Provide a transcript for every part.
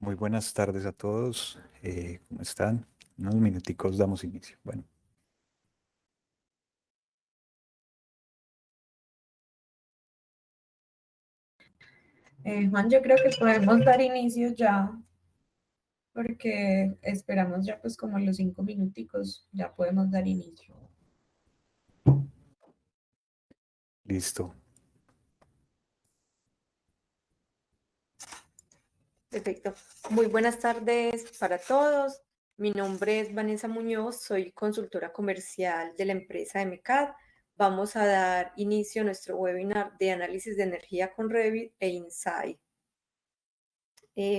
Muy buenas tardes a todos. ¿Cómo están? Unos minuticos damos inicio. Bueno, Juan, yo creo que podemos dar inicio ya, porque esperamos ya pues como los 5 minuticos, ya podemos dar inicio. listo. Perfecto. Muy buenas tardes para todos. Mi nombre es Vanessa Muñoz, soy consultora comercial de la empresa MCAD. Vamos a dar inicio a nuestro webinar de análisis de energía con Revit e Insight.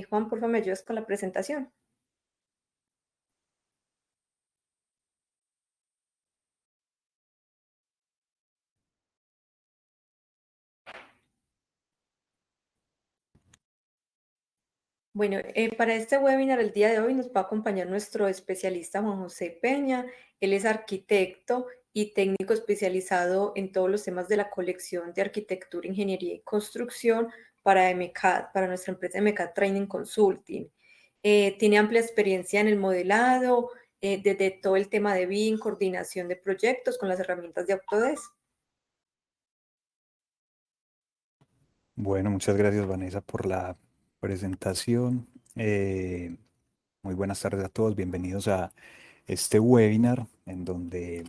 Juan, por favor, me ayudas con la presentación. Bueno, para este webinar el día de hoy nos va a acompañar nuestro especialista Juan José Peña. Él es arquitecto y técnico especializado en todos los temas de la colección de arquitectura, ingeniería y construcción para MCAD, para nuestra empresa MCAD Training Consulting. Tiene amplia experiencia en el modelado, desde todo el tema de BIM, coordinación de proyectos con las herramientas de Autodesk. Bueno, muchas gracias Vanessa por la presentación. Muy buenas tardes a todos. Bienvenidos a este webinar en donde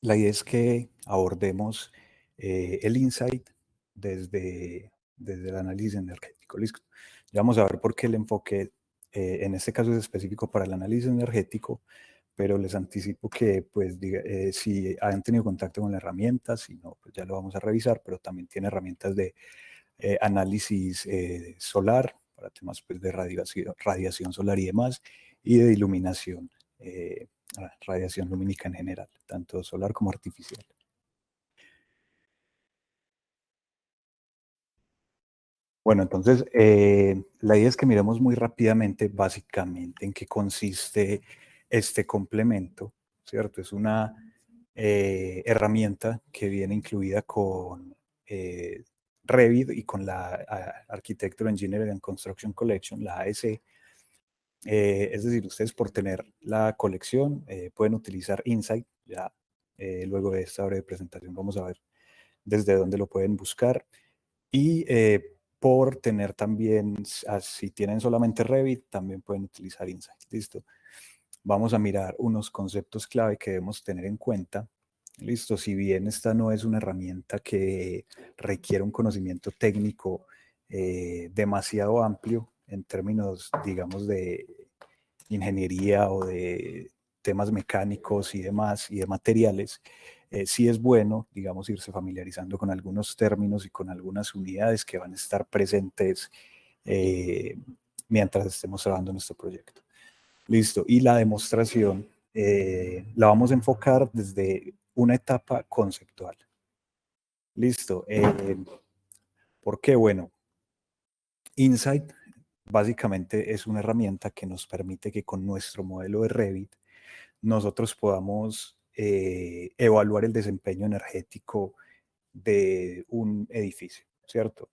la idea es que abordemos el insight desde el análisis energético. Listo. Ya vamos a ver por qué el enfoque en este caso es específico para el análisis energético, pero les anticipo que pues si han tenido contacto con la herramienta, si no, pues ya lo vamos a revisar, pero también tiene herramientas de análisis solar para temas pues, de radiación solar y demás, y de iluminación, radiación lumínica en general, tanto solar como artificial. Bueno, entonces, la idea es que miremos muy rápidamente, básicamente, en qué consiste este complemento, ¿cierto? Es una herramienta que viene incluida con Revit y con la Architecture, Engineering and Construction Collection, la AEC. Es decir, ustedes por tener la colección pueden utilizar Insight. Ya luego de esta breve presentación vamos a ver desde dónde lo pueden buscar. Y por tener también, si tienen solamente Revit, también pueden utilizar Insight. Listo. Vamos a mirar unos conceptos clave que debemos tener en cuenta. Listo. Si bien esta no es una herramienta que requiere un conocimiento técnico demasiado amplio en términos, digamos, de ingeniería o de temas mecánicos y demás, y de materiales, sí es bueno, digamos, irse familiarizando con algunos términos y con algunas unidades que van a estar presentes mientras estemos trabajando en nuestro proyecto. Listo. Y la demostración la vamos a enfocar desde una etapa conceptual. Listo. ¿Por qué? Bueno, Insight básicamente es una herramienta que nos permite que con nuestro modelo de Revit nosotros podamos evaluar el desempeño energético de un edificio, ¿cierto?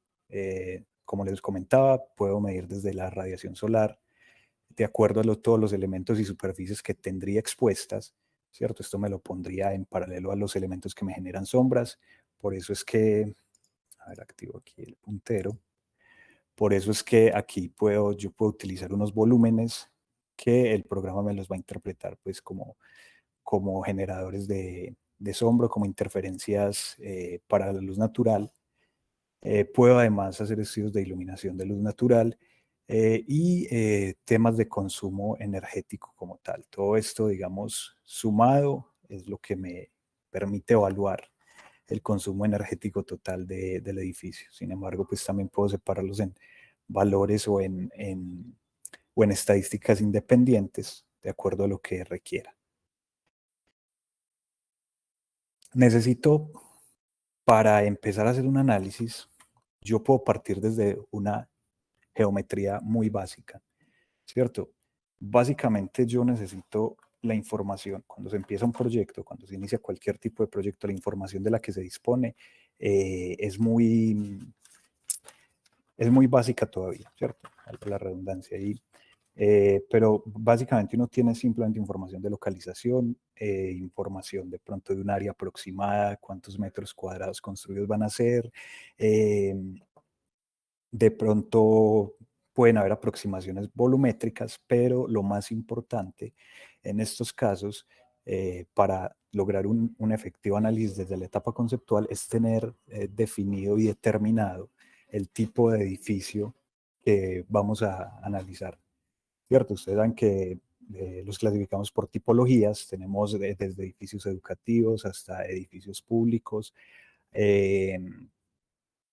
Como les comentaba, puedo medir desde la radiación solar, de acuerdo a todos los elementos y superficies que tendría expuestas, ¿cierto? Esto me lo pondría en paralelo a los elementos que me generan sombras. Por eso es que, a ver, activo aquí el puntero. Por eso es que aquí yo puedo utilizar unos volúmenes que el programa me los va a interpretar pues como generadores de sombra, como interferencias para la luz natural. Puedo además hacer estudios de iluminación de luz natural y temas de consumo energético como tal. Todo esto, digamos, sumado es lo que me permite evaluar el consumo energético total del edificio. Sin embargo, pues también puedo separarlos en valores o en estadísticas independientes de acuerdo a lo que requiera. Necesito, para empezar a hacer un análisis, yo puedo partir desde una geometría muy básica, ¿cierto? Básicamente yo necesito la información. Cuando se empieza un proyecto, cuando se inicia cualquier tipo de proyecto, la información de la que se dispone es muy básica todavía, ¿cierto? valga la redundancia ahí. Pero básicamente uno tiene simplemente información de localización, información de pronto de un área aproximada, cuántos metros cuadrados construidos van a ser. De pronto pueden haber aproximaciones volumétricas, pero lo más importante en estos casos, para lograr un efectivo análisis desde la etapa conceptual, es tener definido y determinado el tipo de edificio que vamos a analizar. ¿Cierto? Ustedes saben que los clasificamos por tipologías, tenemos desde edificios educativos hasta edificios públicos,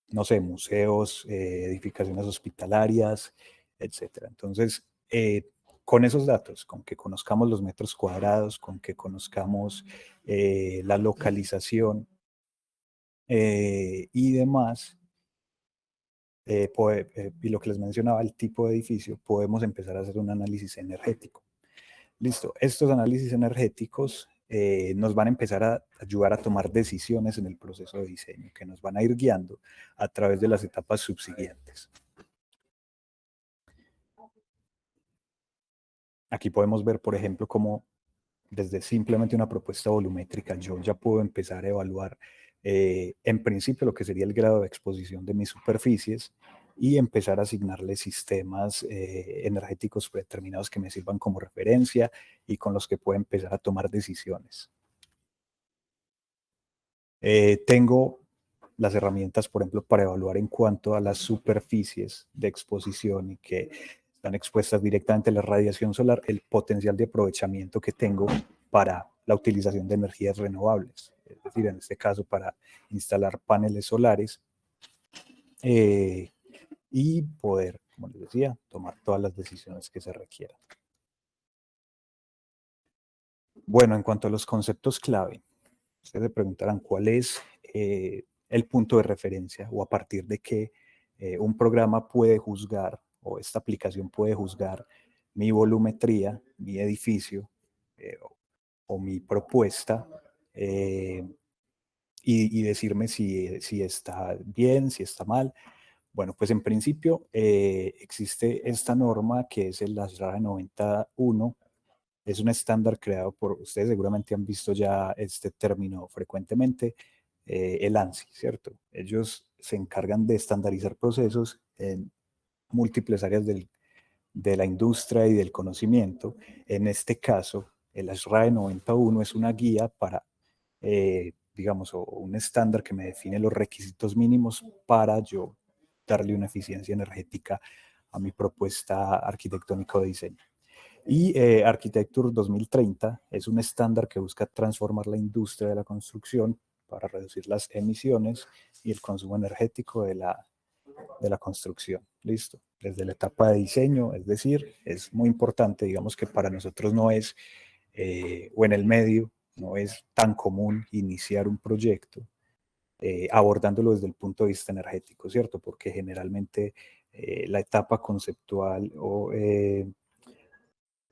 no sé, museos, edificaciones hospitalarias, etcétera. Entonces, con esos datos, con que conozcamos los metros cuadrados, con que conozcamos la localización y demás, y lo que les mencionaba, el tipo de edificio, podemos empezar a hacer un análisis energético. Listo, estos análisis energéticos nos van a empezar a ayudar a tomar decisiones en el proceso de diseño, que nos van a ir guiando a través de las etapas subsiguientes. Aquí podemos ver, por ejemplo, cómo desde simplemente una propuesta volumétrica yo ya puedo empezar a evaluar en principio lo que sería el grado de exposición de mis superficies y empezar a asignarle sistemas energéticos predeterminados que me sirvan como referencia y con los que pueda empezar a tomar decisiones. Tengo las herramientas, por ejemplo, para evaluar en cuanto a las superficies de exposición y que están expuestas directamente a la radiación solar, el potencial de aprovechamiento que tengo para la utilización de energías renovables, es decir, en este caso para instalar paneles solares y poder, como les decía, tomar todas las decisiones que se requieran. Bueno, en cuanto a los conceptos clave, ustedes se preguntarán cuál es el punto de referencia o a partir de qué un programa puede juzgar o esta aplicación puede juzgar mi volumetría, mi edificio o mi propuesta y decirme si está bien, si está mal. Bueno, pues en principio existe esta norma que es el ASHRAE 91. Es un estándar creado por, ustedes seguramente han visto ya este término frecuentemente, el ANSI, ¿cierto? Ellos se encargan de estandarizar procesos en múltiples áreas de la industria y del conocimiento. En este caso, el ASHRAE 91 es una guía para, digamos, o un estándar que me define los requisitos mínimos para yo darle una eficiencia energética a mi propuesta arquitectónica de diseño. Y Architecture 2030 es un estándar que busca transformar la industria de la construcción para reducir las emisiones y el consumo energético de la construcción. Listo. Desde la etapa de diseño, es decir, es muy importante, digamos que para nosotros no es, o en el medio, no es tan común iniciar un proyecto abordándolo desde el punto de vista energético, ¿cierto? Porque generalmente la etapa conceptual o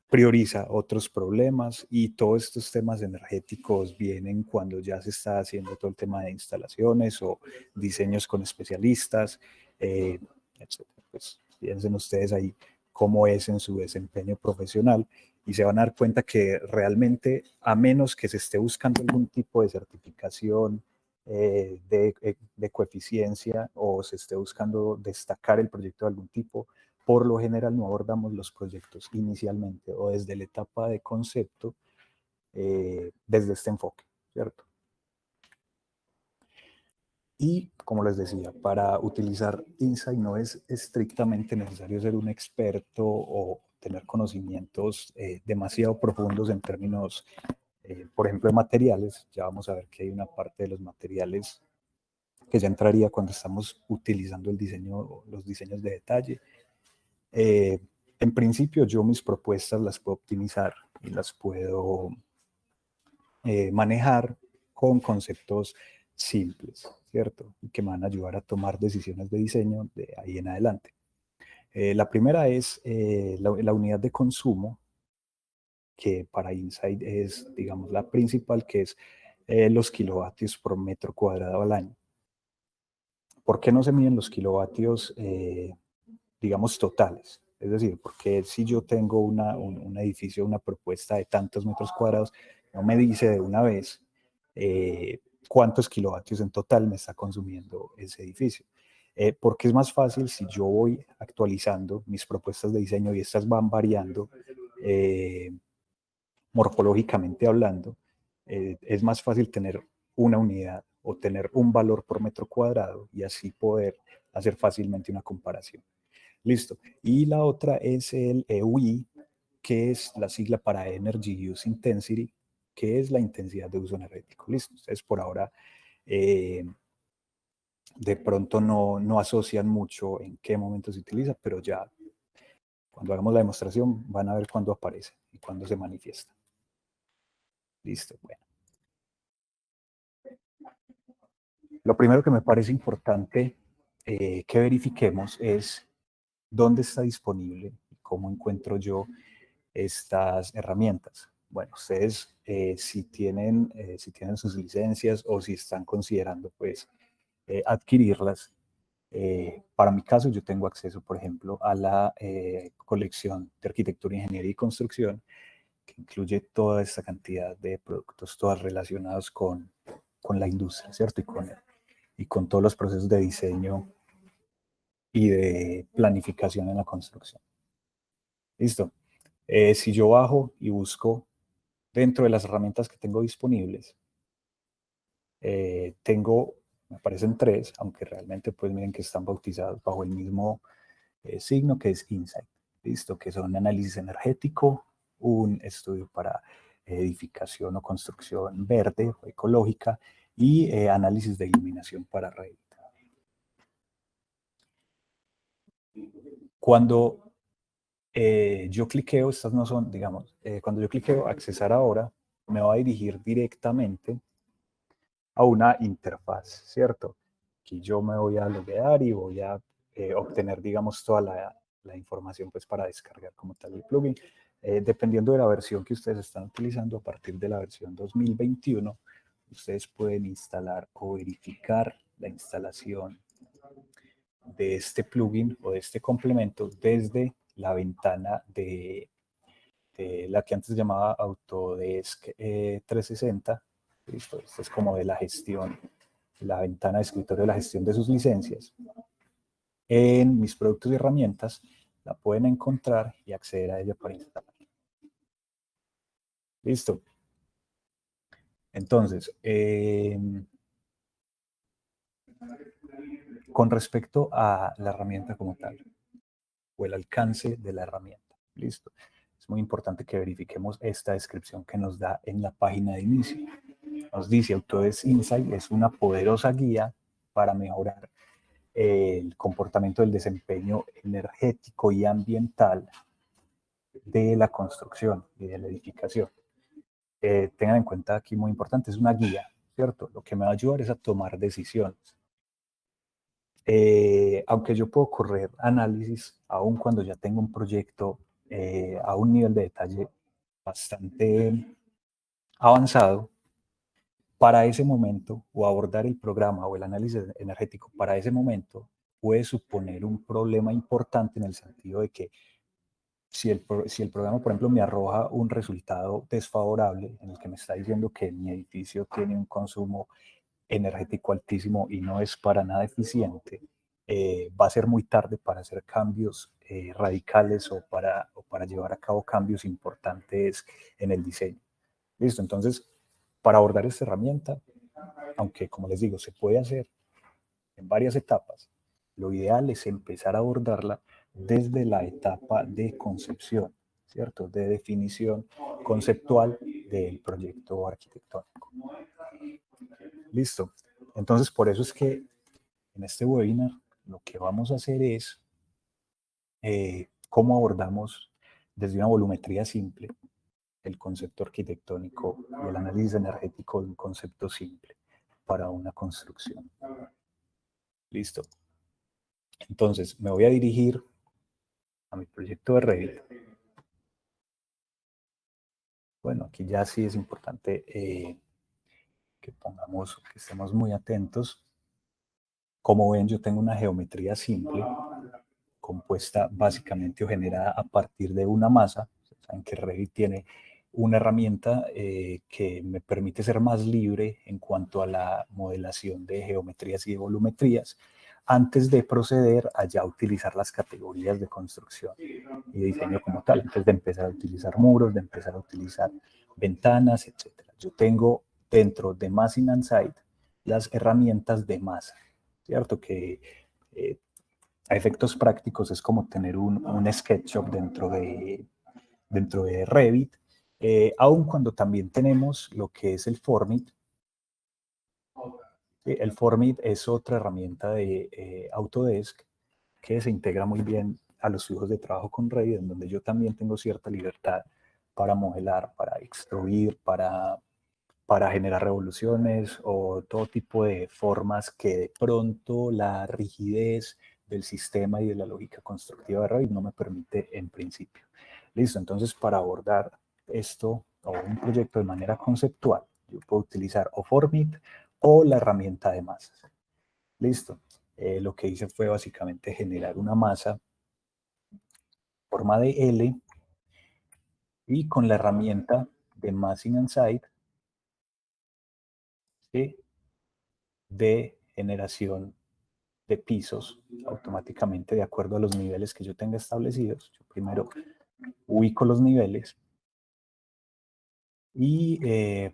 prioriza otros problemas y todos estos temas energéticos vienen cuando ya se está haciendo todo el tema de instalaciones o diseños con especialistas, etc. Pues piensen ustedes ahí cómo es en su desempeño profesional y se van a dar cuenta que realmente, a menos que se esté buscando algún tipo de certificación de coeficiencia o se esté buscando destacar el proyecto de algún tipo, por lo general no abordamos los proyectos inicialmente o desde la etapa de concepto desde este enfoque, ¿cierto? Y como les decía, para utilizar Insight no es estrictamente necesario ser un experto o tener conocimientos demasiado profundos en términos, por ejemplo, de materiales. Ya vamos a ver que hay una parte de los materiales que ya entraría cuando estamos utilizando el diseño, los diseños de detalle. En principio, yo mis propuestas las puedo optimizar y las puedo manejar con conceptos simples, ¿cierto? Y que me van a ayudar a tomar decisiones de diseño de ahí en adelante. La primera es la unidad de consumo, que para Insight es, digamos, la principal, que es los kilovatios por metro cuadrado al año. ¿Por qué no se miden los kilovatios digamos, totales. Es decir, porque si yo tengo un edificio, una propuesta de tantos metros cuadrados, no me dice de una vez cuántos kilovatios en total me está consumiendo ese edificio. Porque es más fácil si yo voy actualizando mis propuestas de diseño y estas van variando morfológicamente hablando, es más fácil tener una unidad o tener un valor por metro cuadrado y así poder hacer fácilmente una comparación. Listo. Y la otra es el EUI, que es la sigla para Energy Use Intensity, que es la intensidad de uso energético. Listo. Ustedes por ahora de pronto no asocian mucho en qué momento se utiliza, pero ya cuando hagamos la demostración van a ver cuándo aparece y cuándo se manifiesta. Listo. Bueno. Lo primero que me parece importante que verifiquemos es dónde está disponible y cómo encuentro yo estas herramientas. Bueno, ustedes si tienen sus licencias o si están considerando pues adquirirlas, para mi caso yo tengo acceso, por ejemplo, a la colección de arquitectura, ingeniería y construcción, que incluye toda esta cantidad de productos, todas relacionados con la industria, ¿cierto? Y con todos los procesos de diseño y de planificación en la construcción. Listo. Si yo bajo y busco dentro de las herramientas que tengo disponibles, me aparecen tres, aunque realmente pues miren que están bautizados bajo el mismo signo, que es Insight. Listo, que son análisis energético, un estudio para edificación o construcción verde o ecológica y análisis de iluminación para Revit. Cuando yo cliqueo, estas no son, digamos, cuando yo cliqueo accesar ahora, me va a dirigir directamente a una interfaz, ¿cierto? Aquí yo me voy a loguear y voy a obtener, digamos, toda la información pues para descargar como tal el plugin. Dependiendo de la versión que ustedes están utilizando, a partir de la versión 2021, ustedes pueden instalar o verificar la instalación de este plugin o de este complemento desde la ventana de la que antes se llamaba Autodesk 360. Listo, esto es como de la gestión, la ventana de escritorio de la gestión de sus licencias. En mis productos y herramientas la pueden encontrar y acceder a ella para instalar. Listo. Entonces, con respecto a la herramienta como tal, o el alcance de la herramienta. Listo. Es muy importante que verifiquemos esta descripción que nos da en la página de inicio. Nos dice Autodesk Insight es una poderosa guía para mejorar el comportamiento del desempeño energético y ambiental de la construcción y de la edificación. Tengan en cuenta aquí muy importante, es una guía, ¿cierto? Lo que me va a ayudar es a tomar decisiones. Aunque yo puedo correr análisis, aun cuando ya tengo un proyecto a un nivel de detalle bastante avanzado, para ese momento, o abordar el programa o el análisis energético para ese momento, puede suponer un problema importante en el sentido de que si el programa, por ejemplo, me arroja un resultado desfavorable en el que me está diciendo que mi edificio tiene un consumo energético altísimo y no es para nada eficiente, va a ser muy tarde para hacer cambios radicales o para llevar a cabo cambios importantes en el diseño. Listo, entonces, para abordar esta herramienta, aunque como les digo, se puede hacer en varias etapas, lo ideal es empezar a abordarla desde la etapa de concepción, ¿cierto? De definición conceptual del proyecto arquitectónico. Listo. Entonces, por eso es que en este webinar lo que vamos a hacer es cómo abordamos desde una volumetría simple el concepto arquitectónico y el análisis energético de un concepto simple para una construcción. Listo. Entonces, me voy a dirigir a mi proyecto de Revit. Bueno, aquí ya sí es importante que estemos muy atentos. Como ven, yo tengo una geometría simple compuesta básicamente o generada a partir de una masa. Saben que Revit tiene una herramienta que me permite ser más libre en cuanto a la modelación de geometrías y de volumetrías antes de proceder a ya utilizar las categorías de construcción y de diseño como tal, antes de empezar a utilizar muros, de empezar a utilizar ventanas, etc. Yo tengo dentro de Massing and Site las herramientas de masa, ¿cierto? Que a efectos prácticos es como tener un SketchUp dentro de Revit, aun cuando también tenemos lo que es el Formit. El Formit es otra herramienta de Autodesk que se integra muy bien a los flujos de trabajo con Revit, en donde yo también tengo cierta libertad para modelar, para extruir, para generar revoluciones o todo tipo de formas que de pronto la rigidez del sistema y de la lógica constructiva de Revit no me permite en principio. Listo, entonces para abordar esto o un proyecto de manera conceptual, yo puedo utilizar o Formit o la herramienta de masas. Listo. Lo que hice fue básicamente generar una masa forma de L y con la herramienta de Massing and Site, ¿sí?, de generación de pisos automáticamente de acuerdo a los niveles que yo tenga establecidos. Yo primero ubico los niveles y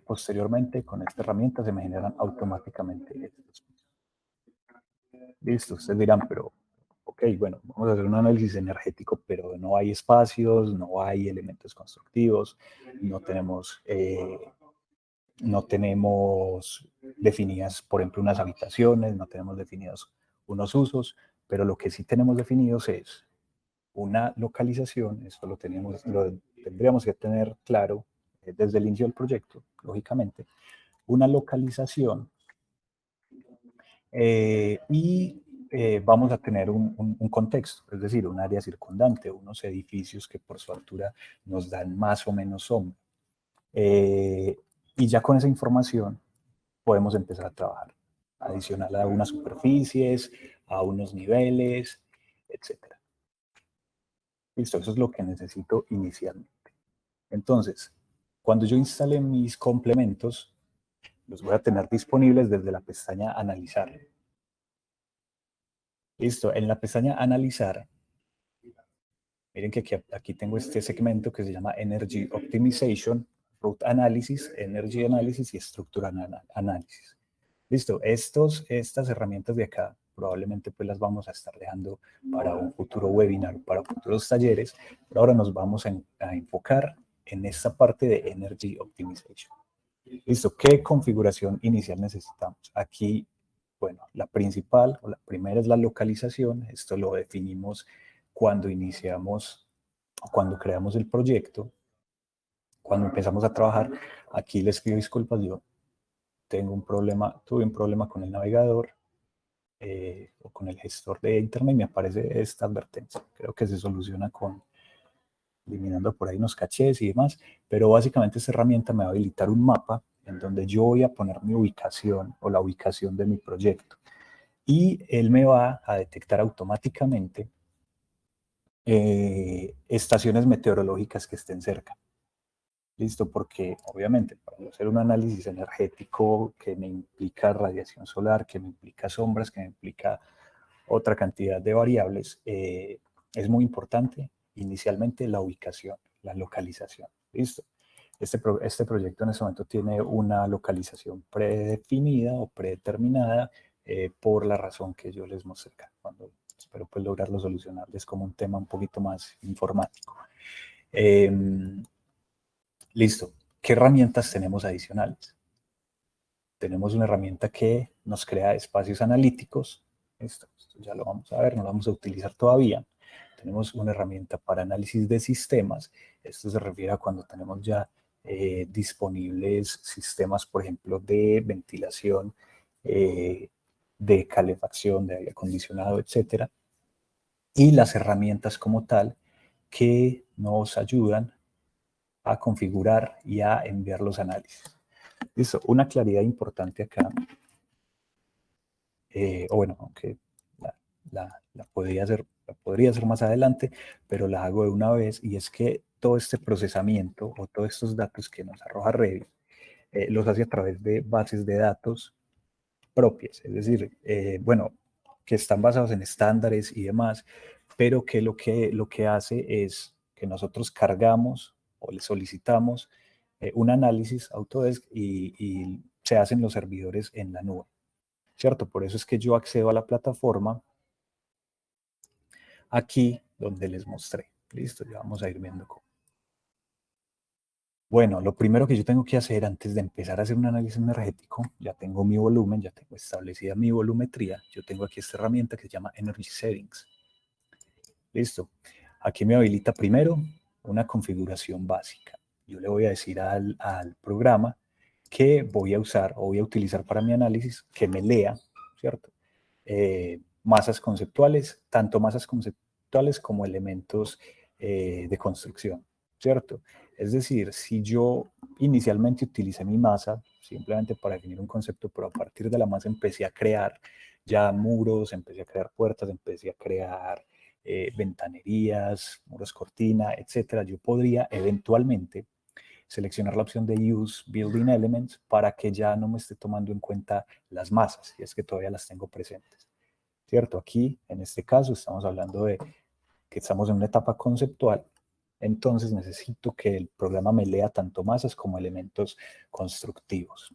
posteriormente con esta herramienta se me generan automáticamente estos pisos. Listo, ustedes dirán, pero ok, bueno, vamos a hacer un análisis energético, pero no hay espacios, no hay elementos constructivos, no tenemos definidas, por ejemplo, unas habitaciones, no tenemos definidos unos usos, pero lo que sí tenemos definidos es una localización. Esto lo tendríamos que tener claro desde el inicio del proyecto, lógicamente, una localización y vamos a tener un contexto, es decir, un área circundante, unos edificios que por su altura nos dan más o menos sombra. Y ya con esa información podemos empezar a trabajar, adicional a unas superficies, a unos niveles, etc. Listo, eso es lo que necesito inicialmente. Entonces, cuando yo instale mis complementos, los voy a tener disponibles desde la pestaña Analizar. Listo, en la pestaña Analizar, miren que aquí tengo este segmento que se llama Energy Optimization, Route Analysis, Energy Analysis y Structural Analysis. Listo, estas herramientas de acá probablemente pues las vamos a estar dejando para un futuro webinar, para futuros talleres, pero ahora nos vamos a enfocar en esta parte de Energy Optimization. Listo, ¿qué configuración inicial necesitamos? Aquí, bueno, la principal o la primera es la localización. Esto lo definimos cuando iniciamos, cuando creamos el proyecto, cuando empezamos a trabajar. Aquí les pido disculpas, yo tuve un problema con el navegador o con el gestor de internet y me aparece esta advertencia. Creo que se soluciona eliminando por ahí unos cachés y demás, pero básicamente esta herramienta me va a habilitar un mapa en donde yo voy a poner mi ubicación o la ubicación de mi proyecto. Y él me va a detectar automáticamente estaciones meteorológicas que estén cerca. Listo, porque obviamente para hacer un análisis energético que me implica radiación solar, que me implica sombras, que me implica otra cantidad de variables, es muy importante inicialmente la ubicación, la localización. Listo. Este proyecto en este momento tiene una localización predefinida o predeterminada por la razón que yo les mostré acá. Espero pues lograrlo solucionar. Es como un tema un poquito más informático. Listo. ¿Qué herramientas tenemos adicionales? Tenemos una herramienta que nos crea espacios analíticos. Esto ya lo vamos a ver, no lo vamos a utilizar todavía. Tenemos una herramienta para análisis de sistemas. Esto se refiere a cuando tenemos ya disponibles sistemas, por ejemplo, de ventilación, de calefacción, de aire acondicionado, etc. Y las herramientas como tal que nos ayudan a configurar y a enviar los análisis. Listo, una claridad importante acá, o bueno, aunque la podría hacer La podría hacer más adelante, pero la hago de una vez, y es que todo este procesamiento o todos estos datos que nos arroja Revit los hace a través de bases de datos propias, es decir, bueno, que están basados en estándares y demás, pero que lo que hace es que nosotros cargamos o le solicitamos un análisis Autodesk y se hacen los servidores en la nube, ¿cierto? Por eso es que yo accedo a la plataforma aquí donde les mostré. Listo, ya vamos a ir viendo cómo. Bueno, lo primero que yo tengo que hacer antes de empezar a hacer un análisis energético, ya tengo mi volumen, ya tengo establecida mi volumetría. Yo tengo aquí esta herramienta que se llama Energy Settings. Listo. Aquí me habilita primero una configuración básica. Yo le voy a decir al programa que voy a usar o voy a utilizar para mi análisis, que me lea, ¿cierto? Masas conceptuales, tanto masas conceptuales como elementos de construcción, ¿cierto? Es decir, si yo inicialmente utilicé mi masa simplemente para definir un concepto, pero a partir de la masa empecé a crear ya muros, empecé a crear puertas, empecé a crear ventanerías, muros cortina, etcétera, yo podría eventualmente seleccionar la opción de Use Building Elements para que ya no me esté tomando en cuenta las masas, y es que todavía las tengo presentes, ¿cierto? Aquí, en este caso, estamos hablando de que estamos en una etapa conceptual, entonces necesito que el programa me lea tanto masas como elementos constructivos.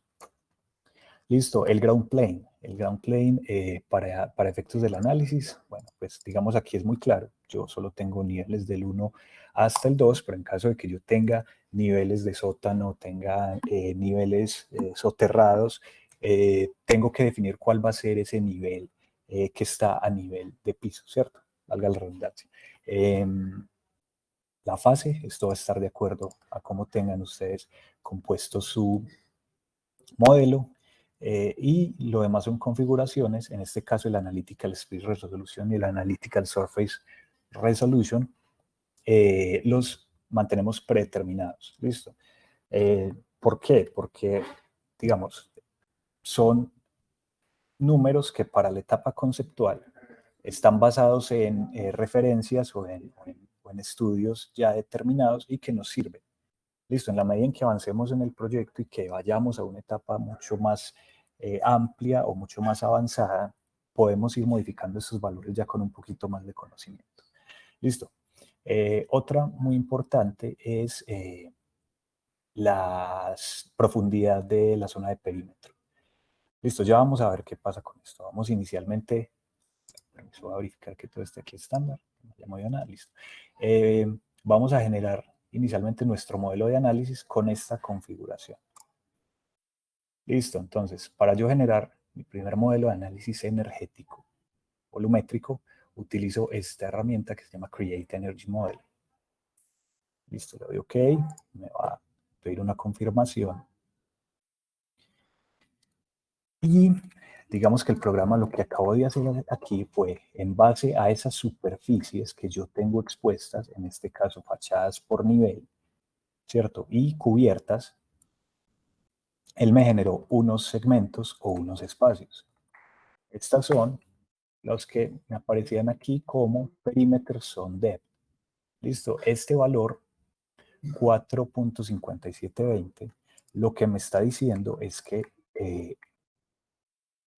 Listo, el ground plane. El ground plane para efectos del análisis, bueno, pues digamos aquí es muy claro. Yo solo tengo niveles del 1 hasta el 2, pero en caso de que yo tenga niveles de sótano, tenga niveles soterrados, tengo que definir cuál va a ser ese nivel que está a nivel de piso, ¿cierto? Valga la redundancia. La fase, esto va a estar de acuerdo a cómo tengan ustedes compuesto su modelo. Y lo demás son configuraciones, en este caso el Analytical Space Resolution y el Analytical Surface Resolution, los mantenemos predeterminados. ¿Listo? ¿Por qué? Porque, digamos, son números que para la etapa conceptual están basados en referencias o en estudios ya determinados y que nos sirven. Listo, en la medida en que avancemos en el proyecto y que vayamos a una etapa mucho más amplia o mucho más avanzada, podemos ir modificando estos valores ya con un poquito más de conocimiento. Listo. Otra muy importante es la profundidad de la zona de perímetro. Listo, ya vamos a ver qué pasa con esto. Vamos inicialmente, voy a verificar que todo esté aquí estándar, no haya movido nada, listo. Vamos a generar inicialmente nuestro modelo de análisis con esta configuración. Listo, entonces, para yo generar mi primer modelo de análisis energético volumétrico, utilizo esta herramienta que se llama Create Energy Model. Listo, le doy OK, me va a pedir una confirmación. Y digamos que el programa lo que acabo de hacer aquí fue, en base a esas superficies que yo tengo expuestas, en este caso fachadas por nivel, ¿cierto? Y cubiertas, él me generó unos segmentos o unos espacios. Estas son los que me aparecían aquí como perímetros son depth. Listo, este valor 4.5720 lo que me está diciendo es que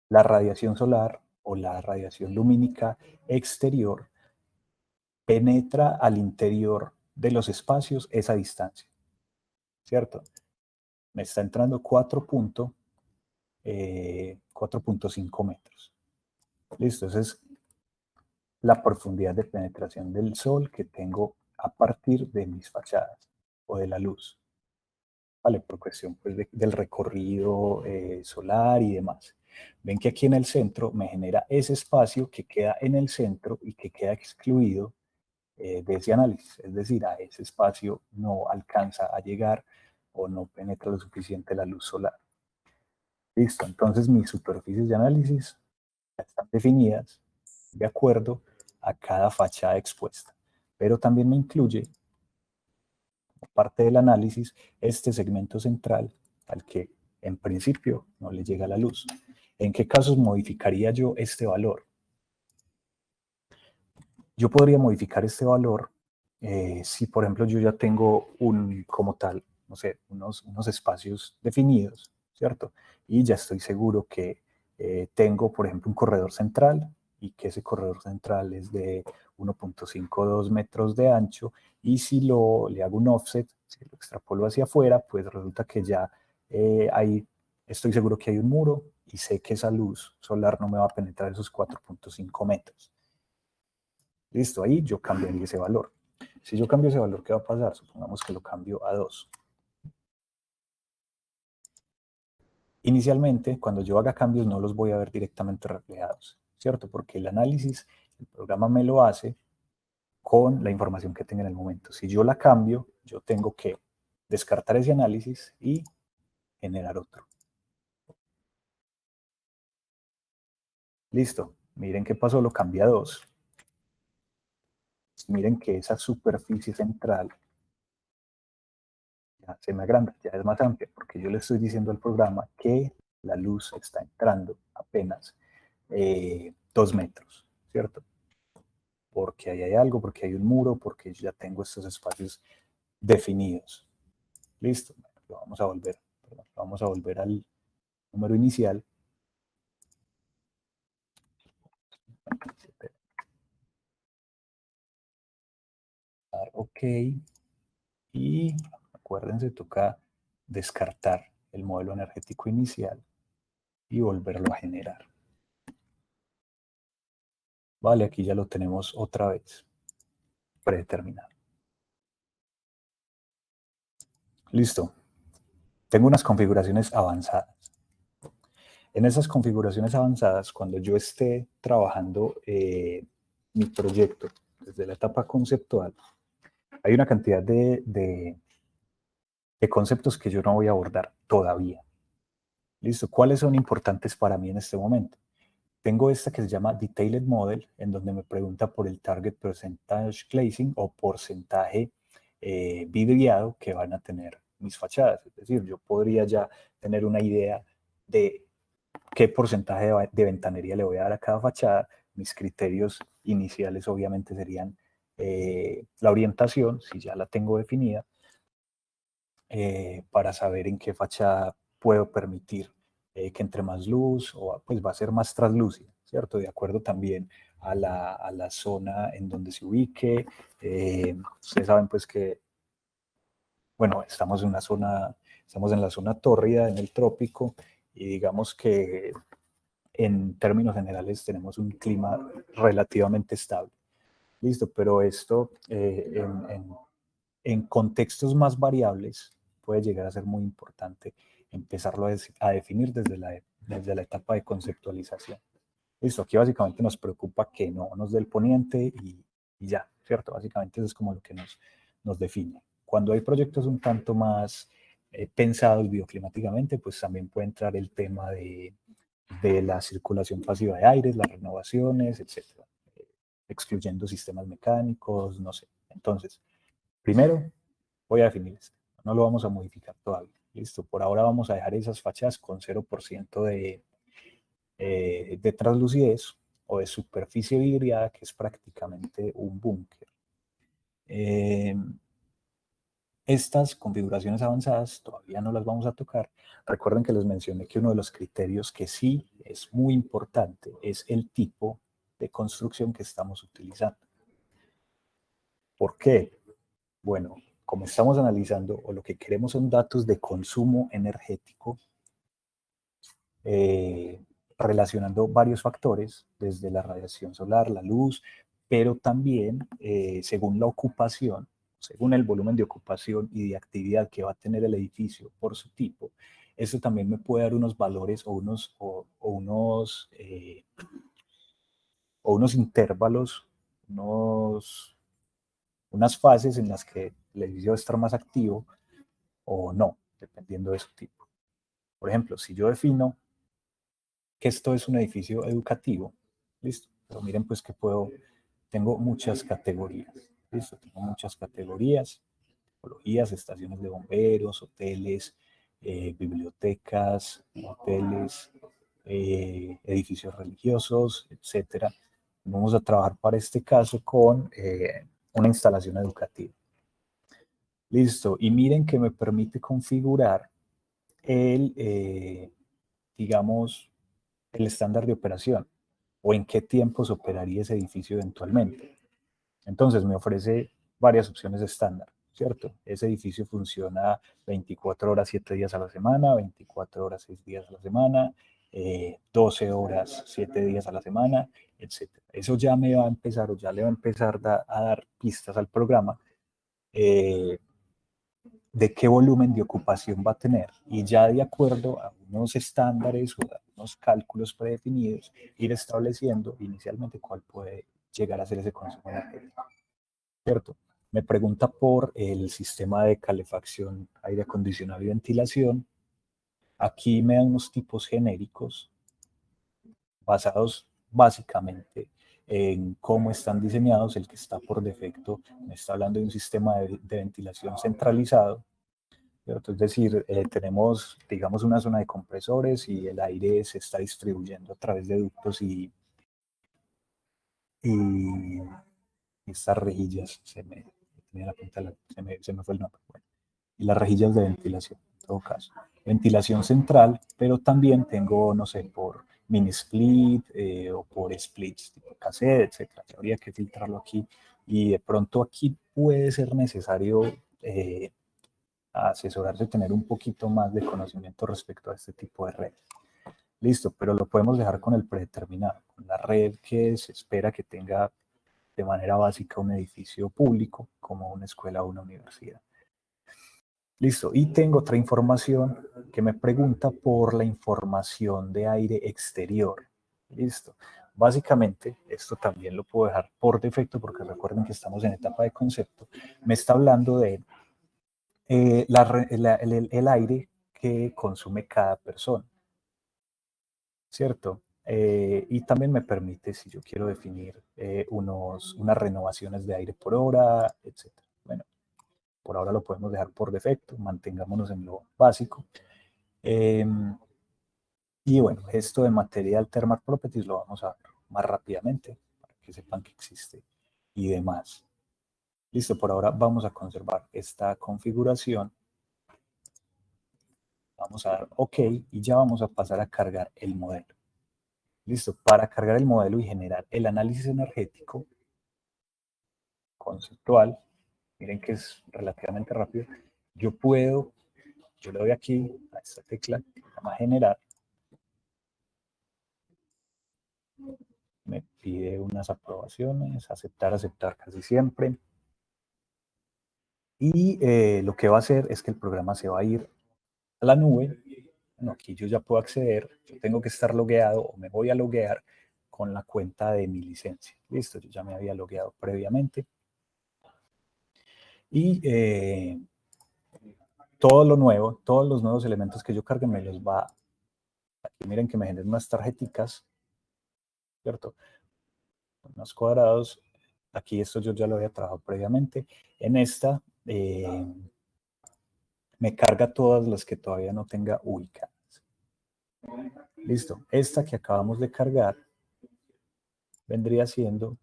la radiación solar o la radiación lumínica exterior penetra al interior de los espacios esa distancia, ¿cierto? Me está entrando 4.5 metros. Listo, esa es la profundidad de penetración del sol que tengo a partir de mis fachadas o de la luz. Vale, por cuestión pues, del recorrido solar y demás. Ven que aquí en el centro me genera ese espacio que queda en el centro y que queda excluido de ese análisis. Es decir, a ese espacio no alcanza a llegar o no penetra lo suficiente la luz solar. Listo, entonces mis superficies de análisis ya están definidas de acuerdo a cada fachada expuesta. Pero también me incluye, como parte del análisis, este segmento central al que en principio no le llega la luz. ¿En qué casos modificaría yo este valor? Yo podría modificar este valor si, por ejemplo, yo ya tengo como tal, no sé, unos espacios definidos, ¿cierto? Y ya estoy seguro que tengo, por ejemplo, un corredor central y que ese corredor central es de 1.52 metros de ancho, y si le hago un offset, si lo extrapolo hacia afuera, pues resulta que ya estoy seguro que hay un muro y sé que esa luz solar no me va a penetrar esos 4.5 metros. Listo, ahí yo cambiaría ese valor. Si yo cambio ese valor, ¿qué va a pasar? Supongamos que lo cambio a 2. Inicialmente, cuando yo haga cambios, no los voy a ver directamente reflejados, ¿cierto? Porque el análisis, el programa me lo hace con la información que tenga en el momento. Si yo la cambio, yo tengo que descartar ese análisis y generar otro. Listo. Miren qué pasó, lo cambié a 2. Miren que esa superficie central ya se me agranda, ya es más amplia, porque yo le estoy diciendo al programa que la luz está entrando apenas 2 metros, ¿cierto? Porque ahí hay algo, porque hay un muro, porque yo ya tengo estos espacios definidos. Listo, vamos a volver al número inicial. Ok, y acuérdense, toca descartar el modelo energético inicial y volverlo a generar. Vale, aquí ya lo tenemos otra vez predeterminado. Listo. Tengo unas configuraciones avanzadas. En esas configuraciones avanzadas, cuando yo esté trabajando mi proyecto desde la etapa conceptual, hay una cantidad de conceptos que yo no voy a abordar todavía. ¿Listo? ¿Cuáles son importantes para mí en este momento? Tengo esta que se llama Detailed Model, en donde me pregunta por el Target Percentage Glazing o porcentaje vidriado que van a tener mis fachadas. Es decir, yo podría ya tener una idea de qué porcentaje de ventanería le voy a dar a cada fachada. Mis criterios iniciales obviamente serían la orientación, si ya la tengo definida, para saber en qué fachada puedo permitir que entre más luz o pues va a ser más translúcida, ¿cierto? De acuerdo también a la zona en donde se ubique. Ustedes saben pues que, bueno, estamos en la zona tórrida, en el trópico, y digamos que en términos generales tenemos un clima relativamente estable. Listo, pero esto en contextos más variables puede llegar a ser muy importante empezarlo a definir desde la etapa de conceptualización. Listo, aquí básicamente nos preocupa que no nos dé el poniente y ya, ¿cierto? Básicamente eso es como lo que nos define. Cuando hay proyectos un tanto más pensados bioclimáticamente, pues también puede entrar el tema de la circulación pasiva de aire, las renovaciones, etcétera, excluyendo sistemas mecánicos, no sé. Entonces, primero voy a definir esto. No lo vamos a modificar todavía. Listo, por ahora vamos a dejar esas fachas con 0% de translucidez o de superficie vidriada, que es prácticamente un búnker. Estas configuraciones avanzadas todavía no las vamos a tocar. Recuerden que les mencioné que uno de los criterios que sí es muy importante es el tipo de construcción que estamos utilizando. ¿Por qué? Bueno, como estamos analizando o lo que queremos son datos de consumo energético, relacionando varios factores, desde la radiación solar, la luz, pero también según la ocupación, según el volumen de ocupación y de actividad que va a tener el edificio por su tipo. Eso también me puede dar unos valores o unos intervalos, unas fases en las que el edificio va a estar más activo o no, dependiendo de su tipo. Por ejemplo, si yo defino que esto es un edificio educativo, listo, pero miren pues que tengo muchas categorías, listo, tengo muchas categorías, tipologías, estaciones de bomberos, hoteles, bibliotecas, hoteles, edificios religiosos, etcétera. Vamos a trabajar para este caso con una instalación educativa. Listo, y miren que me permite configurar digamos, el estándar de operación o en qué tiempos operaría ese edificio eventualmente. Entonces me ofrece varias opciones estándar, ¿cierto? Ese edificio funciona 24 horas, 7 días a la semana, 24 horas, 6 días a la semana, 12 horas, 7 días a la semana, etc. Eso ya me va a empezar o ya le va a empezar a dar pistas al programa de qué volumen de ocupación va a tener y ya de acuerdo a unos estándares o a unos cálculos predefinidos, ir estableciendo inicialmente cuál puede llegar a ser ese consumo energético, ¿cierto? Me pregunta por el sistema de calefacción, aire acondicionado y ventilación. Aquí me dan unos tipos genéricos basados básicamente en cómo están diseñados. El que está por defecto me está hablando de un sistema de ventilación centralizado, ¿cierto? Es decir, tenemos, digamos, una zona de compresores y el aire se está distribuyendo a través de ductos y estas rejillas, tenía la punta se me fue el nombre, bueno, y las rejillas de ventilación, en todo caso. Ventilación central, pero también tengo, no sé, por mini split o por splits tipo cassette, etcétera. Habría que filtrarlo aquí y de pronto aquí puede ser necesario asesorarse, tener un poquito más de conocimiento respecto a este tipo de redes. Listo, pero lo podemos dejar con el predeterminado, con la red que se espera que tenga de manera básica un edificio público como una escuela o una universidad. Listo, y tengo otra información que me pregunta por la información de aire exterior. Listo. Básicamente, esto también lo puedo dejar por defecto porque recuerden que estamos en etapa de concepto. Me está hablando de el aire que consume cada persona, ¿cierto? Y también me permite, si yo quiero definir unas renovaciones de aire por hora, etc. Bueno, por ahora lo podemos dejar por defecto, mantengámonos en lo básico. Y bueno, esto de Material Thermal Properties lo vamos a ver más rápidamente, para que sepan que existe y demás. Listo, por ahora vamos a conservar esta configuración. Vamos a dar OK y ya vamos a pasar a cargar el modelo. Listo, para cargar el modelo y generar el análisis energético conceptual, miren que es relativamente rápido, yo le doy aquí a esta tecla que se llama generar, me pide unas aprobaciones, aceptar casi siempre, y lo que va a hacer es que el programa se va a ir a la nube. Bueno, aquí yo ya puedo acceder, yo tengo que estar logueado o me voy a loguear con la cuenta de mi licencia. Listo, yo ya me había logueado previamente. Y todo lo nuevo, todos los nuevos elementos que yo cargue me los va, aquí miren que me generan unas tarjeticas, ¿cierto? Unos cuadrados, aquí esto yo ya lo había trabajado previamente. En esta me carga todas las que todavía no tenga ubicadas. Listo, esta que acabamos de cargar vendría siendo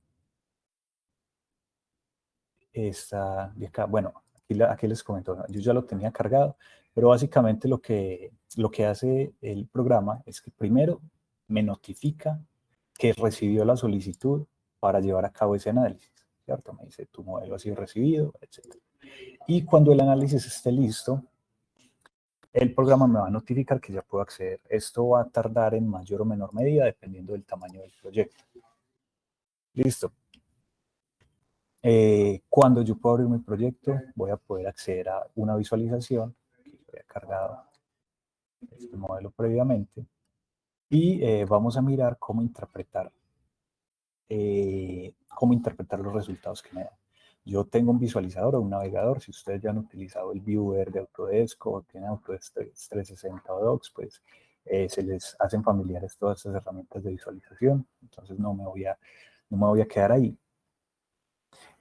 esta de acá. Bueno, aquí les comento, yo ya lo tenía cargado, pero básicamente lo que hace el programa es que primero me notifica que recibió la solicitud para llevar a cabo ese análisis, ¿cierto? Me dice, tu modelo ha sido recibido, etc. Y cuando el análisis esté listo, el programa me va a notificar que ya puedo acceder. Esto va a tardar en mayor o menor medida dependiendo del tamaño del proyecto. Listo. Cuando yo puedo abrir mi proyecto, voy a poder acceder a una visualización que yo había cargado este modelo previamente y vamos a mirar cómo interpretar los resultados que me dan. Yo tengo un visualizador o un navegador. Si ustedes ya han utilizado el Viewer de Autodesk o tienen Autodesk 360 o Docs, pues se les hacen familiares todas estas herramientas de visualización. Entonces no me voy a quedar ahí.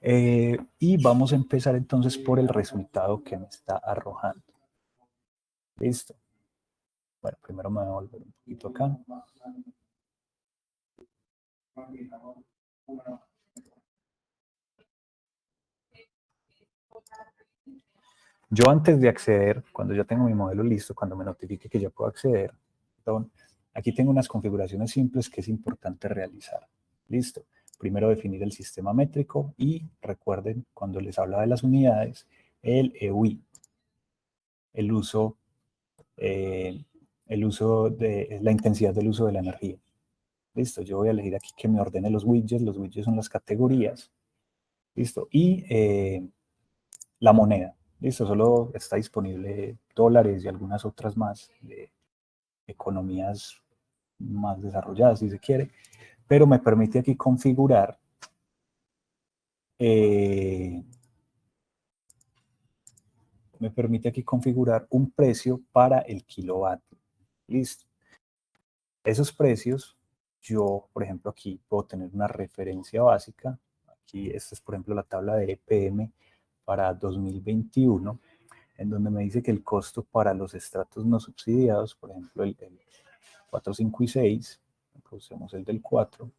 Y vamos a empezar entonces por el resultado que me está arrojando. Listo. Bueno, primero me voy a volver un poquito acá. Yo antes de acceder, cuando ya tengo mi modelo listo, cuando me notifique que ya puedo acceder, perdón, aquí tengo unas configuraciones simples que es importante realizar. Listo. Primero definir el sistema métrico y recuerden, cuando les hablaba de las unidades, el EUI, el uso de la intensidad del uso de la energía. Listo, yo voy a elegir aquí que me ordene los widgets son las categorías. Listo, y la moneda. Listo, solo está disponible dólares y algunas otras más de economías más desarrolladas, si se quiere, pero me permite aquí configurar un precio para el kilovatio. Listo. Esos precios, yo, por ejemplo, aquí puedo tener una referencia básica. Aquí, esta es, por ejemplo, la tabla de EPM para 2021, en donde me dice que el costo para los estratos no subsidiados, por ejemplo, el 4, 5 y 6, usemos el del 4,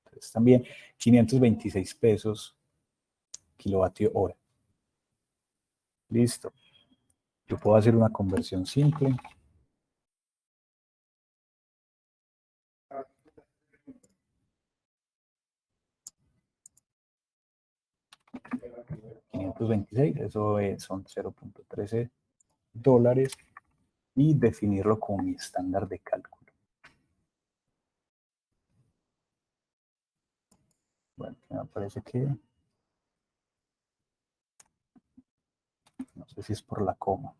entonces también 526 pesos kilovatio hora. Listo. Yo puedo hacer una conversión simple. $526, eso son 0.13 dólares y definirlo como mi estándar de cálculo. Bueno, me parece que no sé si es por la coma.